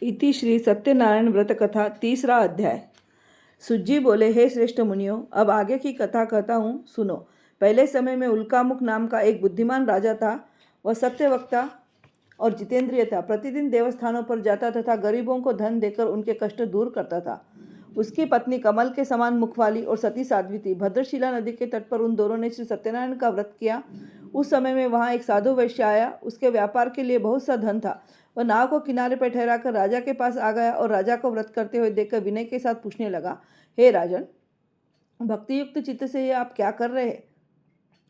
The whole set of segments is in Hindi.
इति श्री सत्यनारायण व्रत कथा तीसरा अध्याय। सुज्जी बोले, हे श्रेष्ठ मुनियों, अब आगे की कथा कहता हूँ, सुनो। पहले समय में उल्कामुख नाम का एक बुद्धिमान राजा था। वह सत्यवक्ता और जितेंद्रिय था। प्रतिदिन देवस्थानों पर जाता तथा गरीबों को धन देकर उनके कष्ट दूर करता था। उसकी पत्नी कमल के समान मुख वाली और सती साध्वी थी। भद्रशिला नदी के तट पर उन दोनों ने श्री सत्यनारायण का व्रत किया। उस समय में वहाँ एक साधु वैश्य आया। उसके व्यापार के लिए बहुत सा धन था। वह नाव को किनारे पर ठहराकर राजा के पास आ गया और राजा को व्रत करते हुए देखकर विनय के साथ पूछने लगा, हे राजन, भक्तियुक्त चित्त से ये आप क्या कर रहे हैं?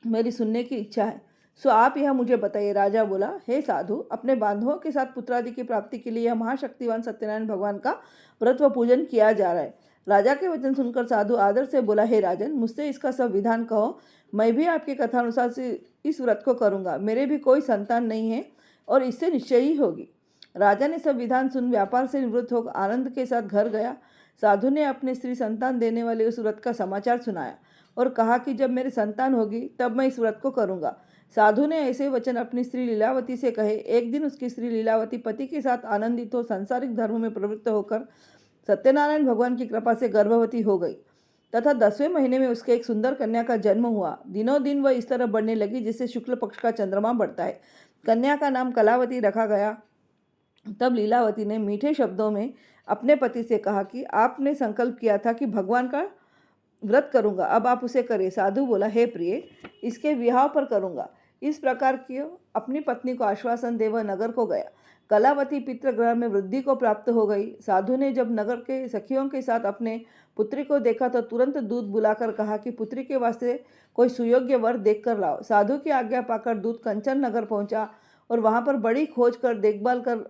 मेरी सुनने की इच्छा है, सो आप यह मुझे बताइए। राजा बोला, हे साधु, अपने बांधवों के साथ पुत्रादि की प्राप्ति के लिए यह महाशक्तिवान सत्यनारायण भगवान का व्रत व पूजन किया जा रहा है। राजा के वचन सुनकर साधु आदर से बोला, हे राजन, मुझसे इसका सब विधान कहो। मैं भी आपके कथानुसार से इस व्रत को करूँगा। मेरे भी कोई संतान नहीं है और इससे निश्चय ही होगी। राजा ने सब विधान सुन व्यापार से निवृत्त होकर आनंद के साथ घर गया। साधु ने अपने स्त्री संतान देने वाले उस व्रत का समाचार सुनाया और कहा कि जब मेरी संतान होगी तब मैं इस व्रत को करूँगा। साधु ने ऐसे वचन अपनी स्त्री लीलावती से कहे। एक दिन उसकी स्त्री लीलावती पति के साथ आनंदित हो सांसारिक धर्म में प्रवृत्त होकर सत्यनारायण भगवान की कृपा से गर्भवती हो गई तथा 10वें महीने में उसके एक सुंदर कन्या का जन्म हुआ। दिनों दिन वह इस तरह बढ़ने लगी जिससे शुक्ल पक्ष का चंद्रमा बढ़ता है। कन्या का नाम कलावती रखा गया। तब लीलावती ने मीठे शब्दों में अपने पति से कहा कि आपने संकल्प किया था कि भगवान का व्रत करूंगा, अब आप उसे करें। साधु बोला, हे प्रिय, इसके विवाह पर करूंगा। इस प्रकार की अपनी पत्नी को आश्वासन दे वह नगर को गया। कलावती पितृगृह में वृद्धि को प्राप्त हो गई। साधु ने जब नगर के सखियों के साथ अपने पुत्री को देखा तो तुरंत दूत बुलाकर कहा कि पुत्री के वास्ते कोई सुयोग्य वर देख कर लाओ। साधु की आज्ञा पाकर दूत कंचन नगर पहुंचा और वहां पर बड़ी खोज कर देखभाल कर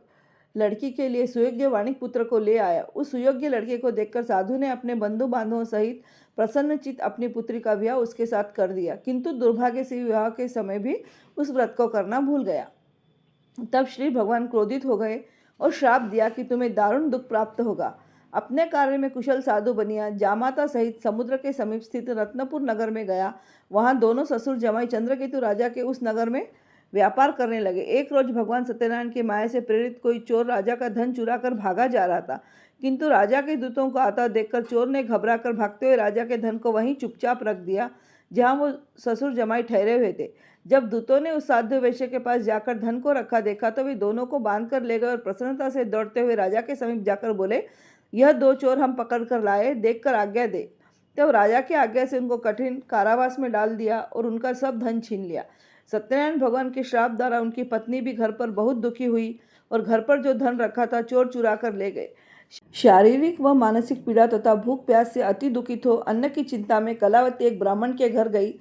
लड़की के लिए सुयोग्य वाणिक पुत्र को ले आया। उस सुयोग्य लड़के को देखकर साधु ने अपने बंधु बांधवों सहित प्रसन्नचित अपनी पुत्री का विवाह उसके साथ कर दिया, किंतु दुर्भाग्य से विवाह के समय भी उस व्रत को करना भूल गया। तब श्री भगवान क्रोधित हो गए और श्राप दिया कि तुम्हें दारुण दुख प्राप्त होगा। अपने कार्य में कुशल साधु बनिया जामाता सहित समुद्र के समीप स्थित रत्नपुर नगर में गया। वहां दोनों ससुर जमाई चंद्रकेतु राजा के उस नगर में व्यापार करने लगे। एक रोज भगवान सत्यनारायण की माया से प्रेरित कोई चोर राजा का धन चुरा कर भागा जा रहा था, किंतु राजा के दूतों को आता देखकर चोर ने घबरा कर भागते हुए राजा के धन को वहीं चुपचाप रख दिया जहां वो ससुर जमाई ठहरे हुए थे। जब दूतों ने उस साधु वैश्य के पास जाकर धन को रखा देखा तो वे दोनों को बांध कर ले गए और प्रसन्नता से दौड़ते हुए राजा के समीप जाकर बोले, यह दो चोर हम पकड़ कर लाए, देख कर आज्ञा दे। तब राजा की आज्ञा से उनको कठिन कारावास में डाल दिया और उनका सब धन छीन लिया। सत्यनारायण भगवान के श्राप द्वारा उनकी पत्नी भी घर पर बहुत दुखी हुई और घर पर जो धन रखा था चोर चुरा कर ले गए। शारीरिक व मानसिक पीड़ा तथा भूख प्यास से अति दुखित हो अन्न की चिंता में कलावती एक ब्राह्मण के घर गई।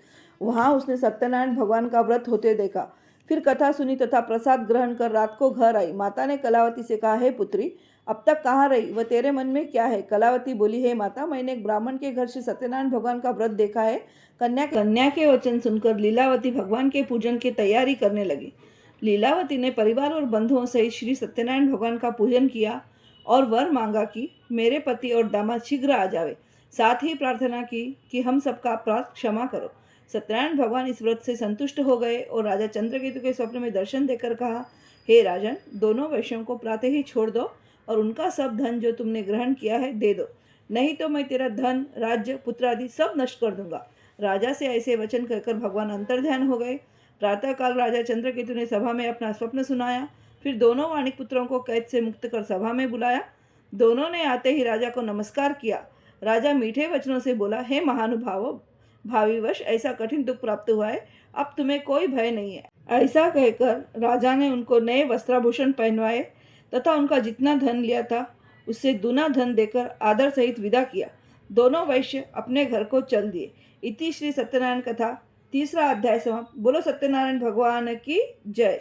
वहां उसने सत्यनारायण भगवान का व्रत होते देखा। फिर कथा सुनी तथा प्रसाद ग्रहण कर रात को घर आई। माता ने कलावती से कहा, हे पुत्री, अब तक कहाँ रही व तेरे मन में क्या है? कलावती बोली, हे माता, मैंने एक ब्राह्मण के घर से सत्यनारायण भगवान का व्रत देखा है। कन्या के वचन सुनकर लीलावती भगवान के पूजन की तैयारी करने लगी। लीलावती ने परिवार और बंधुओं सहित श्री सत्यनारायण भगवान का पूजन किया और वर मांगा कि मेरे पति और दामाद शीघ्र आ जावे। साथ ही प्रार्थना की कि हम सबका अपराध क्षमा करो। सत्यनारायण भगवान इस व्रत से संतुष्ट हो गए और राजा चंद्रकेतु के स्वप्न में दर्शन देकर कहा, हे राजन, दोनों वैश्यों को प्रातः ही छोड़ दो और उनका सब धन जो तुमने ग्रहण किया है दे दो, नहीं तो मैं तेरा धन, राज्य, पुत्र आदि सब नष्ट कर दूंगा। राजा से ऐसे वचन कहकर भगवान अंतर्ध्यान हो गए। प्रातःकाल राजा चंद्रकेतु ने सभा में अपना स्वप्न सुनाया। फिर दोनों वाणिक पुत्रों को कैद से मुक्त कर सभा में बुलाया। दोनों ने आते ही राजा को नमस्कार किया। राजा मीठे वचनों से बोला, हे महानुभावों, भाविवश ऐसा कठिन दुख प्राप्त हुआ है, अब तुम्हें कोई भय नहीं है। ऐसा कहकर राजा ने उनको नए वस्त्राभूषण पहनवाए तथा उनका जितना धन लिया था उससे दूना धन देकर आदर सहित विदा किया। दोनों वैश्य अपने घर को चल दिए। इति श्री सत्यनारायण कथा तीसरा अध्याय समाप्त। बोलो सत्यनारायण भगवान की जय।